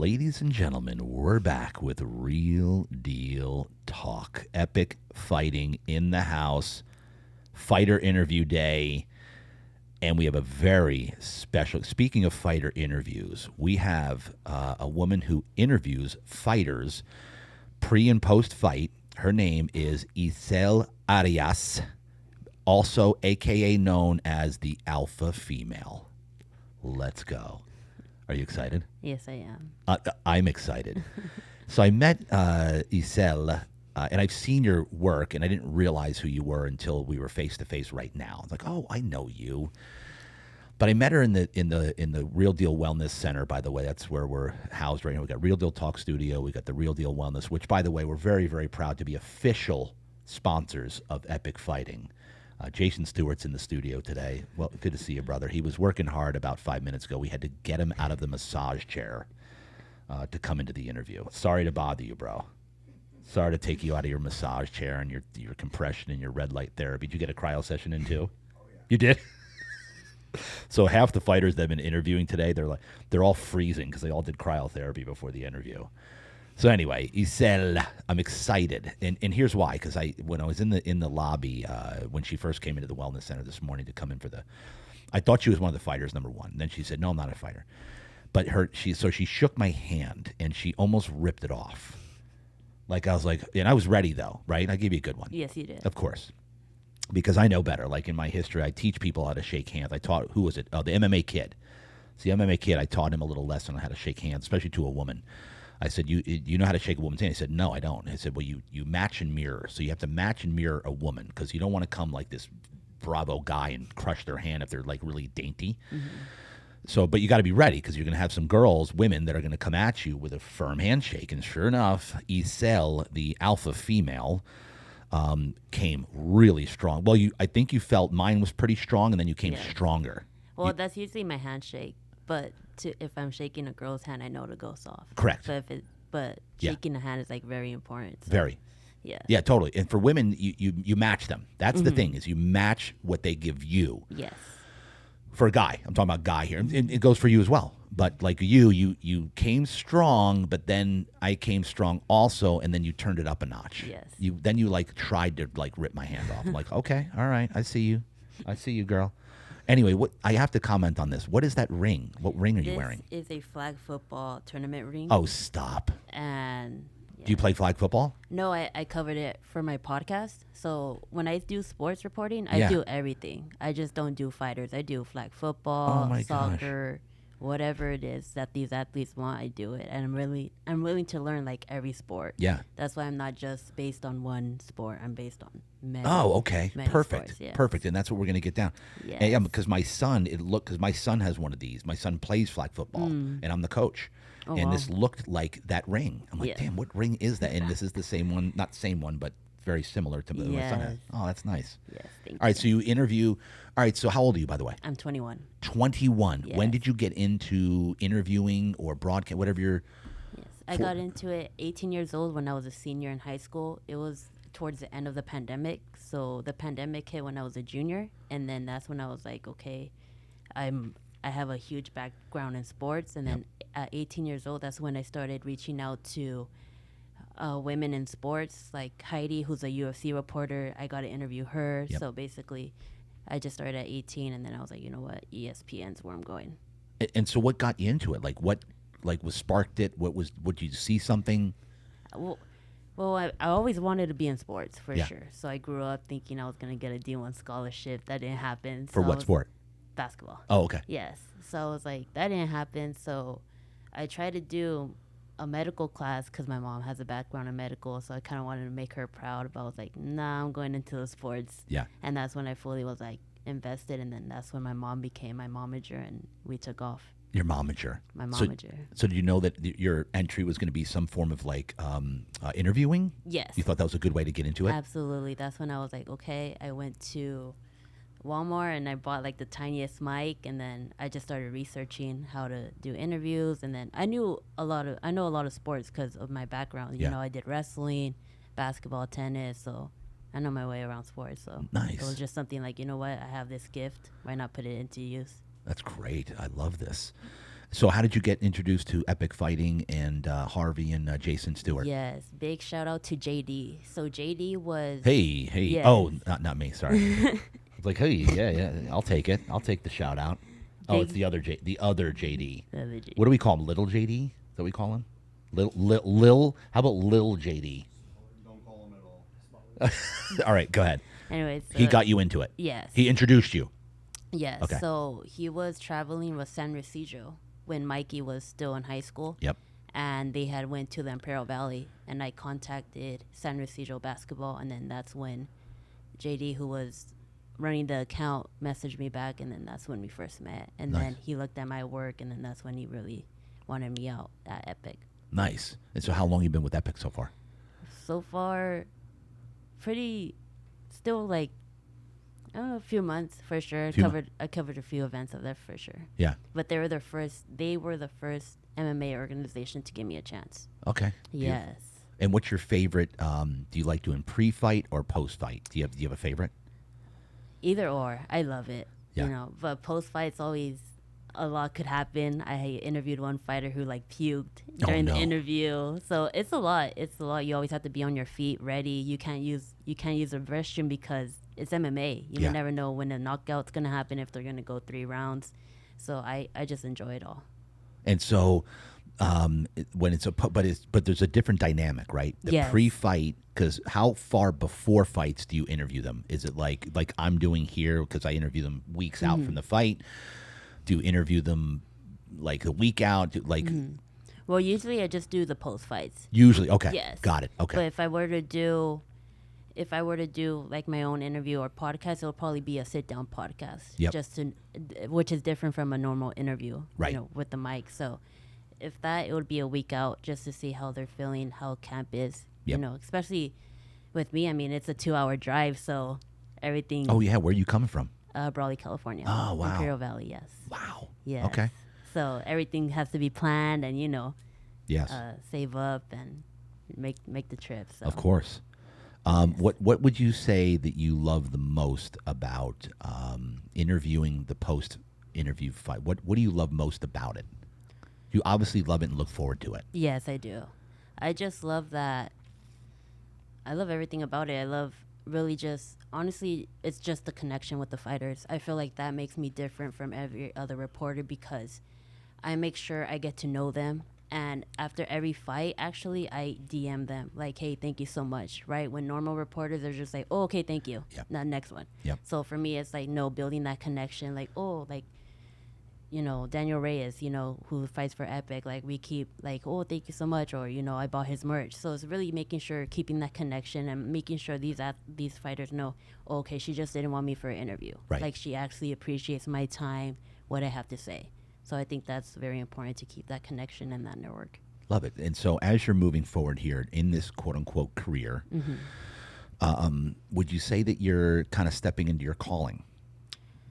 ladies and gentlemen, we're back with Real Deal Talk. Epic fighting in the house, fighter interview day, and we have a very special, speaking of fighter interviews, we have a woman who interviews fighters pre and post fight. Her name is Yisel Arias, also AKA known as the Alpha Female. Let's go. Are you excited? Yes, I am. I'm excited. So I met Yisel, and I've seen your work, and I didn't realize who you were until we were face to face right now. I was like, oh, I know you. But I met her in the Real Deal Wellness Center. By the way, that's where we're housed right now. We got Real Deal Talk Studio. We got the Real Deal Wellness, which, by the way, we're very, very proud to be official sponsors of Epic Fighting. Jason Stewart's in the studio today. Well, good to see you, brother. He was working hard about 5 minutes ago. We had to get him out of the massage chair to come into the interview. Sorry to bother you, bro. Sorry to take you out of your massage chair and your compression and your red light therapy. Did you get a cryo session in too? Oh, yeah. You did? So half the fighters that have been interviewing today, they're all freezing because they all did cryotherapy before the interview. So anyway, Yisel, I'm excited, and here's why. Because when I was in the lobby when she first came into the wellness center this morning to come in I thought she was one of the fighters, number one. And then she said, "No, I'm not a fighter." But she shook my hand and she almost ripped it off. Like I was like, and I was ready though, right? I gave you a good one. Yes, you did. Of course. Because I know better. Like in my history, I teach people how to shake hands. I taught, who was it? Oh, the MMA kid. It's the MMA kid. I taught him a little lesson on how to shake hands, especially to a woman. I said, you know how to shake a woman's hand? He said, no, I don't. I said, well, you match and mirror. So you have to match and mirror a woman because you don't want to come like this bravo guy and crush their hand if they're like really dainty. Mm-hmm. So, but you got to be ready because you're going to have some women that are going to come at you with a firm handshake. And sure enough, Yisel, the alpha female, came really strong. Well, I think you felt mine was pretty strong, and then you came stronger. Well, that's usually my handshake, but if I'm shaking a girl's hand, I know to go soft. Correct. But shaking the hand is like very important. So. Very. Yeah. Yeah, totally. And for women, you match them. That's the thing, is you match what they give you. Yes. For a guy, I'm talking about guy here. And it goes for you as well. But like you came strong, but then I came strong also, and then you turned it up a notch. Yes. You like tried to like rip my hand off. I'm like, okay, all right, I see you, girl. Anyway, I have to comment on this. What is that ring? What ring are you wearing? This is a flag football tournament ring. Oh, stop. And do you play flag football? No, I covered it for my podcast. So when I do sports reporting, I do everything. I just don't do fighters. I do flag football, soccer, whatever it is that these athletes want, I do it. And I'm willing to learn like every sport. Yeah. That's why I'm not just based on one sport. I'm based on many. Oh, okay. Perfect. Sports, yes. Perfect. And that's what we're going to get down. Yes. Yeah, because my son has one of these. My son plays flag football, and I'm the coach. Oh, and wow. This looked like that ring. I'm like, damn, what ring is that? And this is the same one, not same one, but very similar to my son has. Oh, that's nice. Yes, thank you. All right, so you interview. All right, so how old are you, by the way? I'm 21. 21. Yes. When did you get into interviewing or broadcast, whatever you're? Yes, I got into it 18 years old when I was a senior in high school. It was towards the end of the pandemic. So the pandemic hit when I was a junior, and then that's when I was like, okay, I have a huge background in sports, and then at 18 years old, that's when I started reaching out to women in sports, like Heidi, who's a UFC reporter. I got to interview her. Yep. So basically, I just started at 18, and then I was like, you know what, ESPN's where I'm going. And so, what got you into it? Like, what was sparked it? Would you see something? Well, I always wanted to be in sports for sure. So I grew up thinking I was gonna get a D1 scholarship. That didn't happen. For what sport? Basketball. Oh, okay. Yes. So I was like, that didn't happen. So I tried to do a medical class because my mom has a background in medical. So I kind of wanted to make her proud. But I was like, nah, I'm going into the sports. Yeah. And that's when I fully was like invested. And then that's when my mom became my momager and we took off. Your momager. My momager. So did you know that your entry was going to be some form of like interviewing? Yes. You thought that was a good way to get into it? Absolutely. That's when I was like, okay. I went to Walmart and I bought like the tiniest mic, and then I just started researching how to do interviews. And then I know a lot of sports because of my background. You know, I did wrestling, basketball, tennis, so I know my way around sports. So nice. It was just something like, you know what, I have this gift, why not put it into use? That's great. I love this. So how did you get introduced to epic fighting and Harvey and Jason Stewart? Yes, big shout out to JD. So JD was Hey. yes. Oh, not me. Sorry. It's like, hey, yeah. I'll take it. I'll take the shout out. Oh, it's the other JD. The other JD. What do we call him? Little JD? Is that what we call him? Lil. How about Lil JD? Don't call him at all. All right, go ahead. Anyways, He got you into it. Yes. He introduced you. Yes. Okay. So he was traveling with San Ysidro when Mikey was still in high school. Yep. And they had went to the Imperial Valley, and I contacted San Ysidro basketball, and then that's when JD, who was running the account, messaged me back, and then that's when we first met. And Nice. then he looked at my work, and then that's when he really wanted me out at Epic. Nice. And so how long you been with Epic so far? So far, still like, a few months for sure. I covered a few events of that for sure. Yeah. But they were the first MMA organization to give me a chance. Okay. Yes. And what's your favorite? Do you like doing pre-fight or post-fight? Do you have a favorite? Either or. I love it. Yeah. You know, but post fight's always a lot could happen. I interviewed one fighter who like puked during the interview. So it's a lot. You always have to be on your feet, ready. You can't use the restroom because it's MMA. You never know when a knockout's gonna happen, if they're gonna go 3 rounds. So I just enjoy it all. And so when it's but there's a different dynamic, right? The Yes. pre-fight, because how far before fights do you interview them? Is it like I'm doing here, because I interview them weeks out from the fight? Do you interview them like a week out? Well, usually I just do the post fights. Usually, okay. Yes. Got it. Okay. But if I were to do like my own interview or podcast, it'll probably be a sit down podcast. Yep. Which is different from a normal interview. Right. With the mic. So if that, it would be a week out just to see how they're feeling, how camp is. Yep. Especially with me, I mean, it's a 2-hour drive, so everything. Oh yeah, where are you coming from? Brawley, California. Oh, wow. Imperial Valley, yes. Wow. Yes. Okay. So everything has to be planned and, Yes. save up and make the trip. So. Of course. What would you say that you love the most about interviewing the post-interview fight? What do you love most about it? You obviously love it and look forward to it. Yes, I do. I just love that. I love everything about it. I love really just, honestly, it's just the connection with the fighters. I feel like that makes me different from every other reporter because I make sure I get to know them. And after every fight, actually, I DM them like, hey, thank you so much, right? When normal reporters are just like, oh, okay, thank you. Yep. Now, next one. Yep. So for me, it's like, no, building that connection. Like, oh, like, Daniel Reyes, who fights for Epic, like we keep like, oh, thank you so much, or I bought his merch. So it's really making sure, keeping that connection and making sure these fighters know, oh, okay, she just didn't want me for an interview. Right. Like she actually appreciates my time, what I have to say. So I think that's very important to keep that connection and that network. Love it. And so as you're moving forward here in this quote-unquote career, would you say that you're kind of stepping into your calling?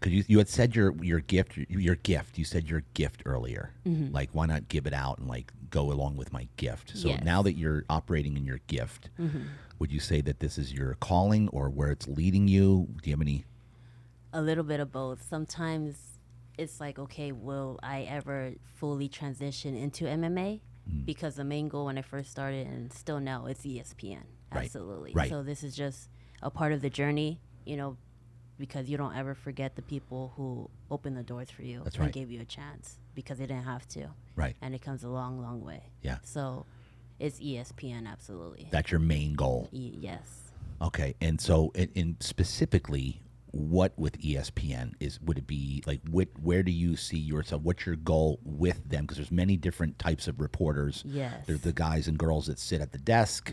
Because you had said your gift. You said your gift earlier. Like, why not give it out and like go along with my gift? So Yes. now that you're operating in your gift, would you say that this is your calling or where it's leading you? Do you have any? A little bit of both. Sometimes it's like, okay, will I ever fully transition into MMA? Because the main goal when I first started and still now, it's ESPN. Right. Absolutely. Right. So this is just a part of the journey, because you don't ever forget the people who opened the doors for you That's and right. gave you a chance because they didn't have to. Right. And it comes a long, long way. Yeah. So it's ESPN, absolutely. That's your main goal. Yes. Okay. And so, in specifically, what with ESPN would it be like? Where do you see yourself? What's your goal with them? Because there's many different types of reporters. Yes. There's the guys and girls that sit at the desk.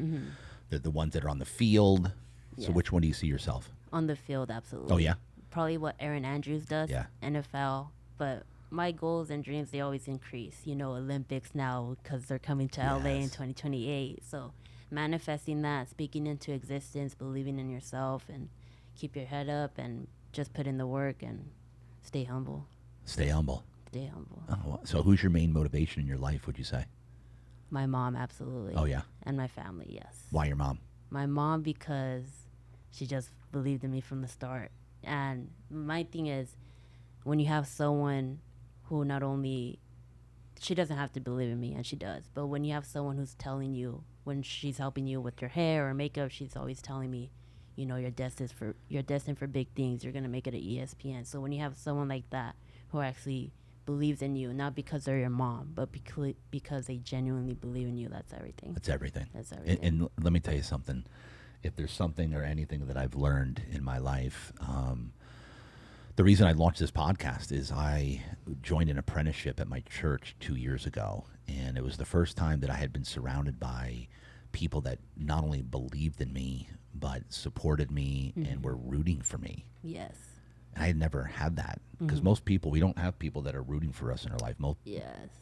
They're the ones that are on the field. So Yes. which one do you see yourself? On the field, absolutely. Oh, yeah? Probably what Aaron Andrews does. Yeah. NFL. But my goals and dreams, they always increase. Olympics now because they're coming to LA in Yes. 2028. So manifesting that, speaking into existence, believing in yourself, and keep your head up and just put in the work and stay humble. Stay humble. Stay humble. Oh, well, so who's your main motivation in your life, would you say? My mom, absolutely. Oh, yeah? And my family, yes. Why your mom? My mom, because she just believed in me from the start. And my thing is, when you have someone who not only she doesn't have to believe in me, and she does. But when you have someone who's telling you, when she's helping you with your hair or makeup, she's always telling me, you know, you're destined for big things. You're gonna make it at ESPN. So when you have someone like that who actually believes in you, not because they're your mom, but because they genuinely believe in you, that's everything. That's everything. That's everything. And let me tell you something. If there's something or anything that I've learned in my life, the reason I launched this podcast is I joined an apprenticeship at my church 2 years ago, and it was the first time that I had been surrounded by people that not only believed in me, but supported me and were rooting for me. Yes. And I had never had that because most people, we don't have people that are rooting for us in our life.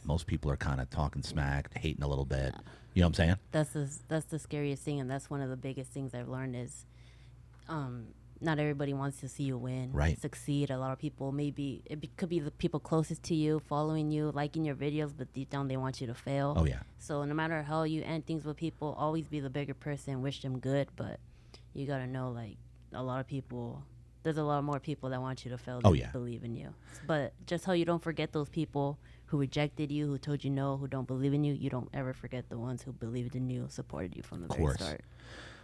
Most people are kind of talking smack, hating a little bit. You know what I'm saying? That's the scariest thing, and that's one of the biggest things I've learned is, not everybody wants to see you win, succeed. A lot of people, maybe could be the people closest to you, following you, liking your videos, but deep down they want you to fail. Oh yeah. So no matter how you end things with people, always be the bigger person, wish them good, but you gotta know, like, there's a lot more people that want you to fail than believe in you. But just how you don't forget those people who rejected you, who told you no, who don't believe in you, you don't ever forget the ones who believed in you, supported you from the very start.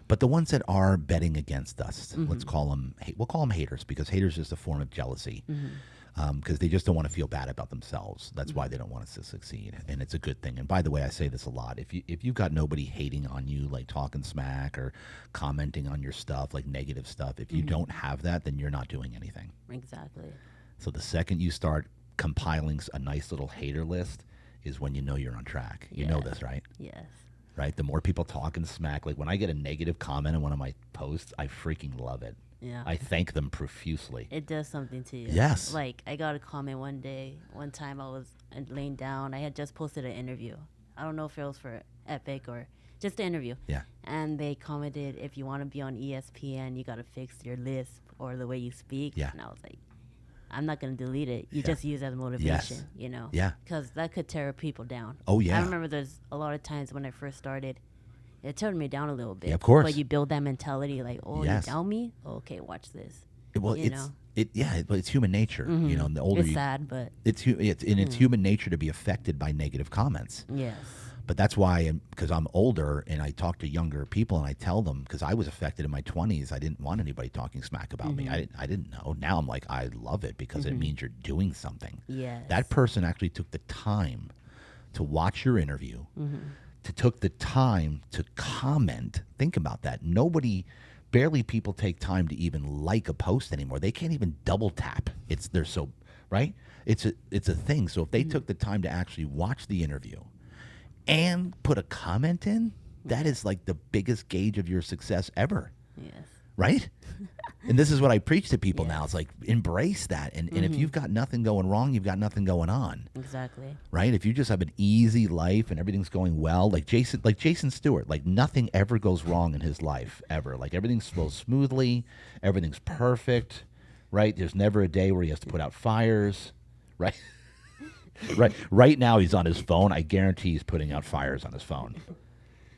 But the ones that are betting against us, let's call them, we'll call them haters, because haters is a form of jealousy. Because they just don't want to feel bad about themselves. That's why they don't want us to succeed, and it's a good thing. And by the way, I say this a lot: if you've got nobody hating on you, like talking smack or commenting on your stuff, like negative stuff, if you don't have that, then you're not doing anything. Exactly. So the second you start compiling a nice little hater list is when you know you're on track. You know this, right? Yes. Right? The more people talking smack, like when I get a negative comment on one of my posts, I freaking love it. Yeah. I thank them profusely. It does something to you. Yes. Like, I got a comment one time I was laying down. I had just posted an interview. I don't know if it was for Epic or just an interview. Yeah. And they commented, if you want to be on ESPN, you got to fix your lisp or the way you speak. Yeah. And I was like, I'm not going to delete it. You just use it as motivation, you know? Yeah. Because that could tear people down. Oh, yeah. I remember there's a lot of times when I first started, it turned me down a little bit. Yeah, of course. But you build that mentality, like, you doubt me? Okay, watch this. Well, it's human nature, you know. And the older it's sad, but it's human nature to be affected by negative comments. Yes. But that's why, because I'm older and I talk to younger people and I tell them, because I was affected in my 20s, I didn't want anybody talking smack about me. I didn't know. Now I'm like, I love it because it means you're doing something. Yes. That person actually took the time to watch your interview. Took the time to comment. Think about that. Barely people take time to even like a post anymore. They can't even double tap. They're so right. It's a thing. So if they took the time to actually watch the interview and put a comment in, that is like the biggest gauge of your success ever. Yes. Right? And this is what I preach to people now. It's like, embrace that. And if you've got nothing going wrong, you've got nothing going on. Exactly. Right? If you just have an easy life and everything's going well, like Jason Stewart, like nothing ever goes wrong in his life, ever. Like everything flows smoothly, everything's perfect, right? There's never a day where he has to put out fires, right? Right now he's on his phone. I guarantee he's putting out fires on his phone.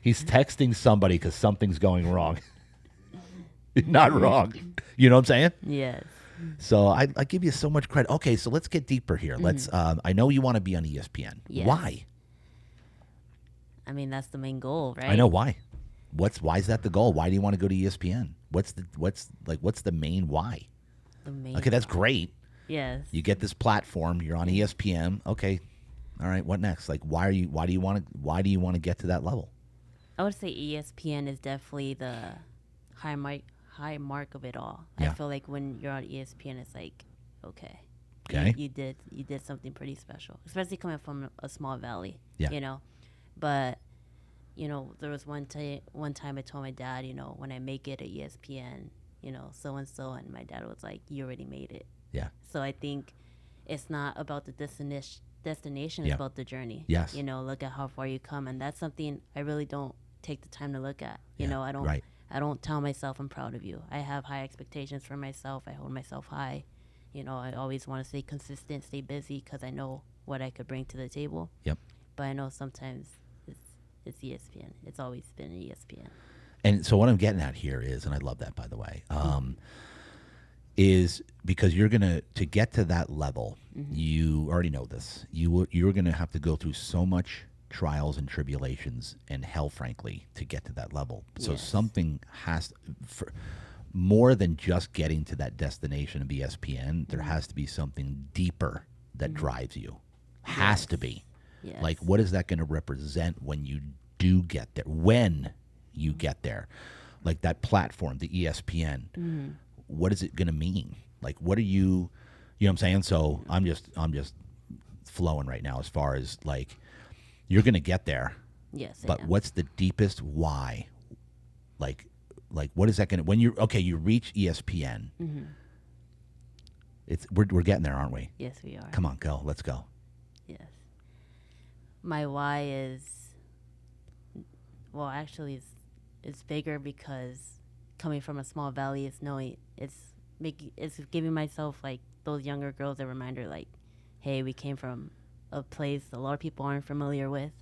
He's texting somebody because something's going wrong. Not wrong. You know what I'm saying? Yes. So I give you so much credit. Okay, so let's get deeper here. Let's. I know you want to be on ESPN. Yes. Why? I mean, that's the main goal, right? I know why. Why is that the goal? Why do you want to go to ESPN? What's the main why? Okay, that's great. Yes. You get this platform. You're on ESPN. Okay. All right. What next? Like, why do you want to get to that level? I would say ESPN is definitely the high mark of it all. Yeah. I feel like when you're on ESPN, it's like, okay, you did something pretty special, especially coming from a small valley. Yeah. You know, but you know, there was one time I told my dad, you know, when I make it at ESPN, you know, so and so, and my dad was like, you already made it. Yeah. So I think it's not about the destination, it's about the journey. Yes. You know, look at how far you come, and that's something I really don't take the time to look at. You know, I don't tell myself I'm proud of you. I have high expectations for myself. I hold myself high. You know, I always want to stay consistent, stay busy, because I know what I could bring to the table. Yep. But I know sometimes it's ESPN. It's always been ESPN. And so what I'm getting at here is, and I love that, by the way, is because you're gonna to get to that level. You already know this. You're gonna have to go through so much trials and tribulations and hell, frankly, to get to that level. So Yes. something has for more than just getting to that destination of ESPN. There has to be something deeper that drives you. Has to be. Yes. Like, what is that going to represent when you do get there? When you get there, like that platform, the ESPN. What is it going to mean? Like, what are you? You know what I'm saying? So I'm just flowing right now as far as like you're going to get there, Yes. I but am. what's the deepest why? Like what is that going to when you reach ESPN? It's we're getting there, aren't we? Yes, we are. Come on, go. Let's go. Yes. My why is, well, actually, it's bigger because coming from a small valley, it's giving myself like those younger girls a reminder, like, hey, we came from a place a lot of people aren't familiar with,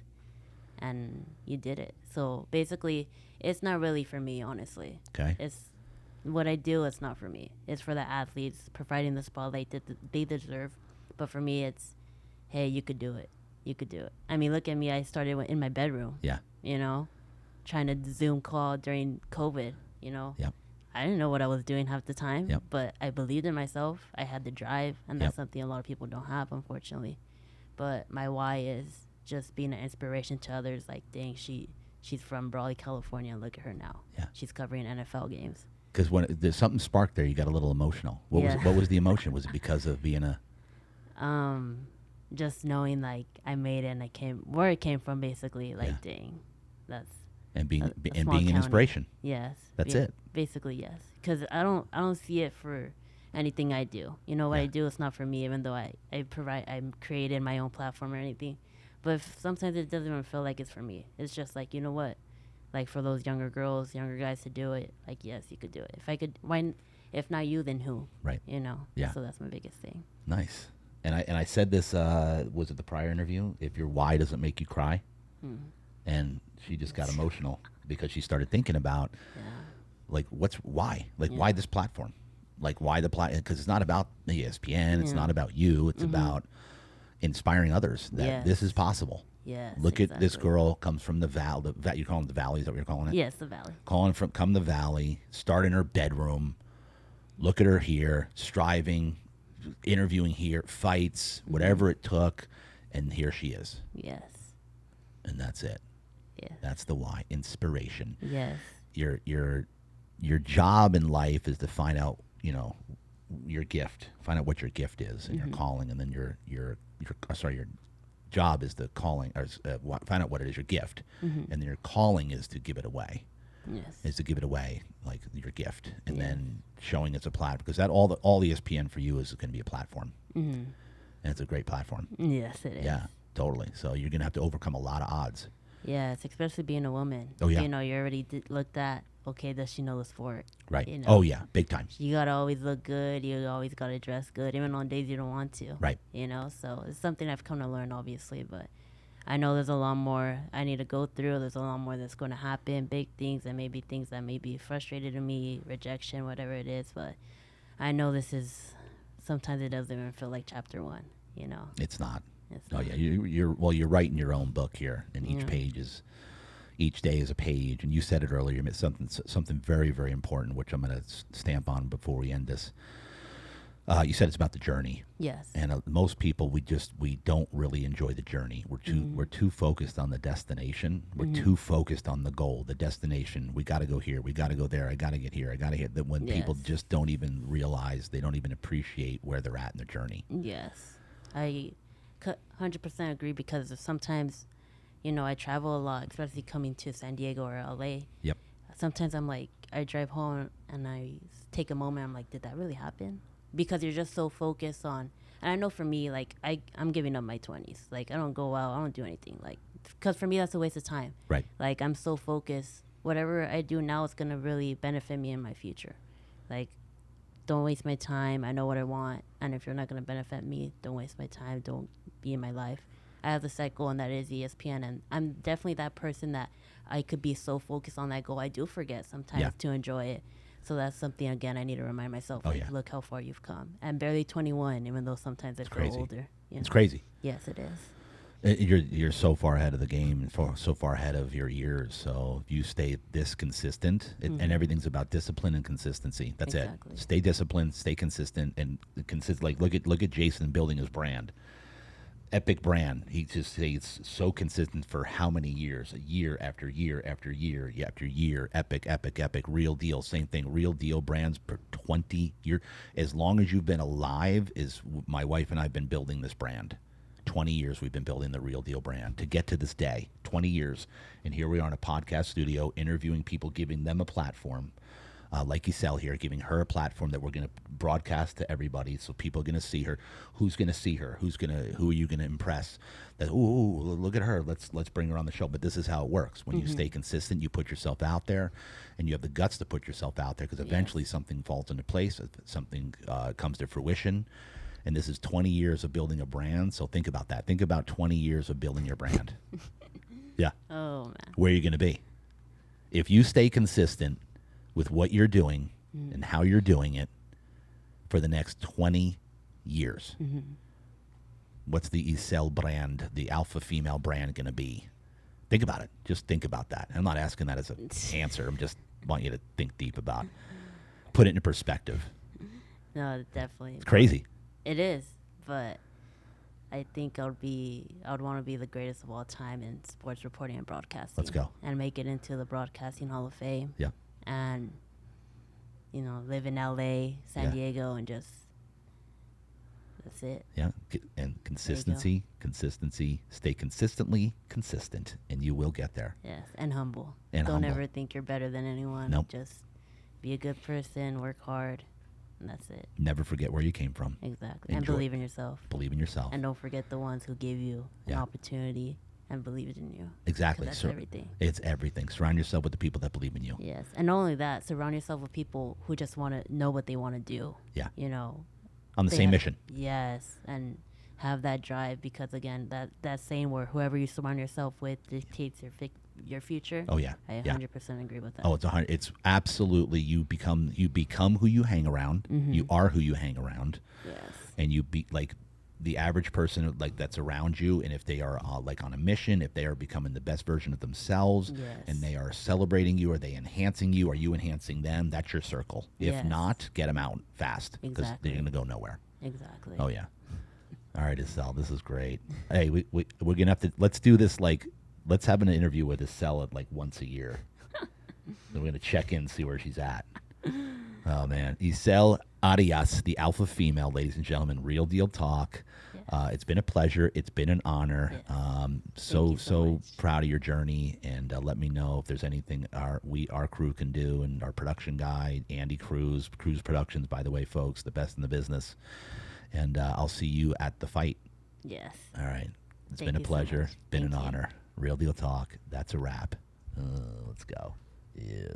and you did it. So basically, it's not really for me, honestly. Okay. It's what I do. It's not for me. It's for the athletes, providing the spotlight that they deserve. But for me, it's, hey, you could do it. You could do it. I mean, look at me. I started in my bedroom. Yeah. You know, trying to Zoom call during COVID. You know. Yep. I didn't know what I was doing half the time. Yep. But I believed in myself. I had the drive, and that's Yep. something a lot of people don't have, unfortunately. But my why is just being an inspiration to others. Like, dang, she's from Brawley, California, and look at her now. Yeah. She's covering NFL games. Because when there's something sparked there, you got a little emotional. Yeah. What was the emotion? Was it because of being a Just knowing like I made it and I came where it came from, basically. Like, Yeah. dang, that's and being a and small being an county. inspiration? Yes. That's it. Basically, yes. Because I don't see it for anything I do. You know what Yeah. I do? It's not for me, even though I'm created my own platform or anything. But sometimes it doesn't even feel like it's for me. It's just like, you know what? Like, for those younger girls, younger guys to do it, like, yes, you could do it. If I could, if not you, then who? Right. You know? Yeah. So that's my biggest thing. Nice. And I said this was it the prior interview? If your why doesn't make you cry, and she just got emotional because she started thinking about Yeah. like why Yeah. why this platform, like why the platform, because it's not about the ESPN, it's not about you, it's about inspiring others that Yes. this is possible. Yes. Look at this exactly. girl comes from the valley. You call them the valley? Is that what you're calling it? Yes, the valley. Come the valley, start in her bedroom. Look at her here, striving, interviewing here, fights, whatever it took, and here she is, Yes. and that's it. Yes. That's the why. Inspiration. Yes. Your job in life is to find out, your gift. Find out what your gift is and your calling, and then your job is the calling, or find out what it is, your gift, and then your calling is to give it away. Yes. Is to give it away, like your gift, and Yes. then showing it's a platform, because that all ESPN for you is going to be a platform, and it's a great platform. Yes, it is. Yeah, totally. So you're going to have to overcome a lot of odds. Yes, especially being a woman. Oh, yeah. You know, you already looked at, okay, does she know the sport? Right. You know? Oh yeah, big time. You gotta always look good. You always gotta dress good, even on days you don't want to. Right. You know, so it's something I've come to learn, obviously. But I know there's a lot more I need to go through. There's a lot more that's going to happen, big things, and maybe things that may be frustrated to me, rejection, whatever it is. But I know sometimes it doesn't even feel like chapter one. You know. It's not. It's Oh not. yeah, you're writing your own book here, and each Yeah. page is, each day is a page. And you said it earlier, it's something very, very important, which I'm going to stamp on before we end this. You said it's about the journey, Yes. and most people we don't really enjoy the journey. We're too focused on the destination. We're too focused on the goal, the destination. We got to go here. We got to go there. I got to get here. I got to hit that. When people Yes. just don't even realize, they don't even appreciate where they're at in their journey. Yes, I 100% agree, because sometimes, I travel a lot, especially coming to San Diego or LA. Yep. Sometimes I'm like, I drive home and I take a moment. I'm like, did that really happen? Because you're just so focused on, and I know for me, like, I'm giving up my 20s. Like, I don't go out, I don't do anything. Like, because for me, that's a waste of time. Right. Like, I'm so focused. Whatever I do now is going to really benefit me in my future. Like, don't waste my time. I know what I want. And if you're not going to benefit me, don't waste my time. Don't be in my life. I have the set goal, and that is ESPN. And I'm definitely that person that I could be so focused on that goal, I do forget sometimes Yeah. to enjoy it. So that's something, again, I need to remind myself. Oh, like, yeah. look how far you've come. I'm barely 21, even though sometimes I feel crazy. older. You It's know? crazy. Yes, it is. You're so far ahead of the game and so far ahead of your years. So if you stay this consistent, and everything's about discipline and consistency. That's Exactly. it. Stay disciplined, stay consistent, and consist. Like look at Jason building his brand, epic brand. He just stays so consistent for how many years? Year after year after year after year. Epic, epic, epic. Real deal. Same thing. Real deal brands for 20 years. As long as you've been alive, is my wife and I've been building this brand. 20 years we've been building the Real Deal brand to get to this day, 20 years. And here we are in a podcast studio interviewing people, giving them a platform, like Yisel here, giving her a platform that we're going to broadcast to everybody. So people are going to see her. Who's going to see her? Who are you going to impress? That, ooh, look at her. Let's bring her on the show. But this is how it works. When you stay consistent, you put yourself out there, and you have the guts to put yourself out there, because eventually something falls into place, something comes to fruition. And this is 20 years of building a brand. So think about that. Think about 20 years of building your brand. Yeah. Oh, man. Where are you going to be? If you stay consistent with what you're doing and how you're doing it for the next 20 years, what's the Yisel brand, the alpha female brand, going to be? Think about it. Just think about that. I'm not asking that as an answer. I'm just want you to think deep about it. Put it into perspective. No, definitely. It's crazy. It is, but I think I would want to be the greatest of all time in sports reporting and broadcasting. Let's go. And make it into the Broadcasting Hall of Fame. Yeah. And, live in LA, San Yeah. Diego, and just, that's it. Yeah. And consistency. Stay consistently consistent, and you will get there. Yes, and humble. And Don't humble. ever think you're better than anyone. Nope. Just be a good person, work hard, and that's it. Never forget where you came from. Exactly. Enjoy. And believe in yourself. Believe in yourself. And don't forget the ones who gave you an Yeah. opportunity and believed in you. Exactly. 'Cause that's everything. It's everything. Surround yourself with the people that believe in you. Yes. And not only that, surround yourself with people who just want to know what they want to do. Yeah. On the They same have- mission. Yes. And have that drive, because, again, that saying where whoever you surround yourself with dictates your future. Oh yeah. I Yeah. 100% agree with that. Oh, it's absolutely, you become who you hang around. You are who you hang around. Yes. And you be like the average person like that's around you, and if they are like on a mission, if they are becoming the best version of themselves, Yes. and they are celebrating you, are they enhancing you, are you enhancing them? That's your circle. If Yes. not, get them out fast, because Exactly. they're going to go nowhere. Exactly. Oh yeah. All right, Yisel, this is great. Hey, we're gonna have to, let's do this, like, let's have an interview with Yisel like once a year. Then we're gonna check in, see where she's at. Oh man, Yisel Arias, the alpha female, ladies and gentlemen, Real Deal Talk. Yes. It's been a pleasure. It's been an honor. Yes. So you so much. proud of your journey, and let me know if there's anything our crew can do, and our production guy Andy Cruz Productions, by the way, folks, the best in the business. And I'll see you at the fight. Yes. All right. It's Thank been a you so pleasure. much. Been Thank an you. honor. Real Deal Talk. That's a wrap. Let's go. Yeah.